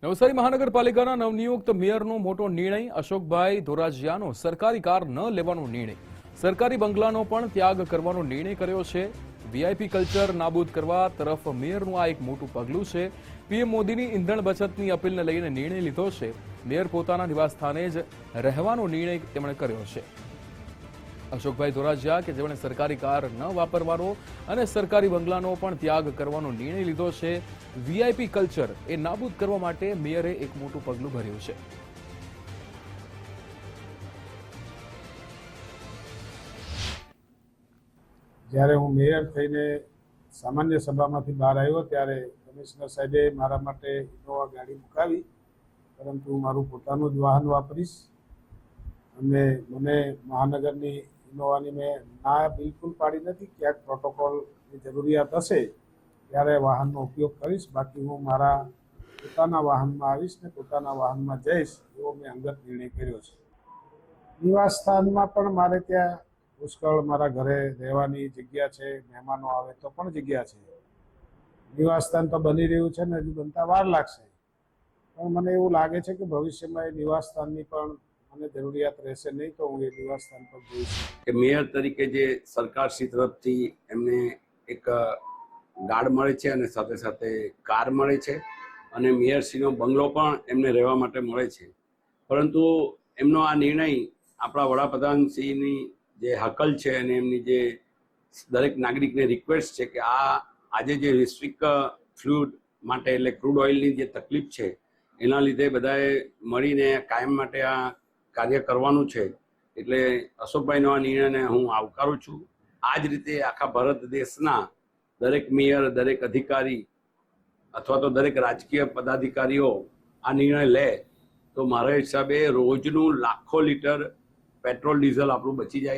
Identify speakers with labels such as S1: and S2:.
S1: નવસારી મહાનગરપાલિકાના નવનિયુક્ત મેયરનો મોટો નિર્ણય, અશોકભાઈ ધોરાજીયાનો સરકારી કાર ન લેવાનો નિર્ણય, સરકારી બંગલાનો પણ ત્યાગ કરવાનો નિર્ણય કર્યો છે. વીઆઈપી કલ્ચર નાબૂદ કરવા તરફ મેયરનું આ એક મોટું પગલું છે. પીએમ મોદીની ઇંધણ બચતની અપીલને લઈને નિર્ણય લીધો છે. મેયર પોતાના નિવાસસ્થાને જ રહેવાનો નિર્ણય તેમણે કર્યો છે. અશોકભાઈ ધોરાજીયા કે જેમણે સરકારી કાર ન વાપરવાનો અને સરકારી બંગલાનો પણ ત્યાગ કરવાનો નિર્ણય લીધો છે. વીઆઈપી કલ્ચર એ નાબૂદ કરવા માટે મેયરે એક મોટું પગલું ભર્યું છે.
S2: જ્યારે હું મેયર થઈને સામાન્ય સભામાંથી બહાર આવ્યો ત્યારે કમિશનર સાહેબે મારા માટે ઇનોવા ગાડી મુકાવી, પરંતુ મારું પોતાનું જ વાહન વાપરીશ અને મને મહાનગરની ઇનોવાની મેં ના બિલકુલ પાડી નથી. ક્યાંક પ્રોટોકોલની જરૂરિયાત હશે ત્યારે વાહનનો ઉપયોગ કરીશ, બાકી હું મારા પોતાના વાહનમાં આવીશ ને પોતાના વાહનમાં જઈશ એવો મેં અંગત નિર્ણય કર્યો છે. નિવાસ સ્થાનમાં પણ મારે ત્યાં પુષ્કળ મારા ઘરે રહેવાની જગ્યા છે, મહેમાનો આવે તો પણ જગ્યા છે. નિવાસ સ્થાન તો બની રહ્યું છે ને હજુ બનતા વાર લાગશે, પણ મને એવું લાગે છે કે ભવિષ્યમાં એ નિવાસ સ્થાનની પણ મને જરૂરિયાત રહેશે નહીં, તો હું એ નિવાસ સ્થાન પર જઈશ.
S3: કે મેયર તરીકે જે સરકારશ્રી તરફથી એમને એક ગાર્ડ મળે છે અને સાથે સાથે કાર મળે છે અને મેયરશ્રીનો બંગલો પણ એમને રહેવા માટે મળે છે. પરંતુ એમનો આ નિર્ણય આપણા વડાપ્રધાનશ્રીની જે હકલ છે અને એમની જે દરેક નાગરિકને રિક્વેસ્ટ છે કે આજે જે વૈશ્વિક ફ્લૂડ માટે એટલે ક્રૂડ ઓઇલની જે તકલીફ છે એના લીધે બધાએ મળીને કાયમ માટે આ કાર્ય કરવાનું છે. એટલે અશોકભાઈનો આ નિર્ણયને હું આવકારું છું. આ જ રીતે આખા ભારત દેશના દરેક મેયર, દરેક અધિકારી અથવા તો દરેક રાજકીય પદાધિકારીઓ આ નિર્ણય લે તો મારા હિસાબે રોજનું લાખો લીટર પેટ્રોલ ડીઝલ આપણું બચી જાય.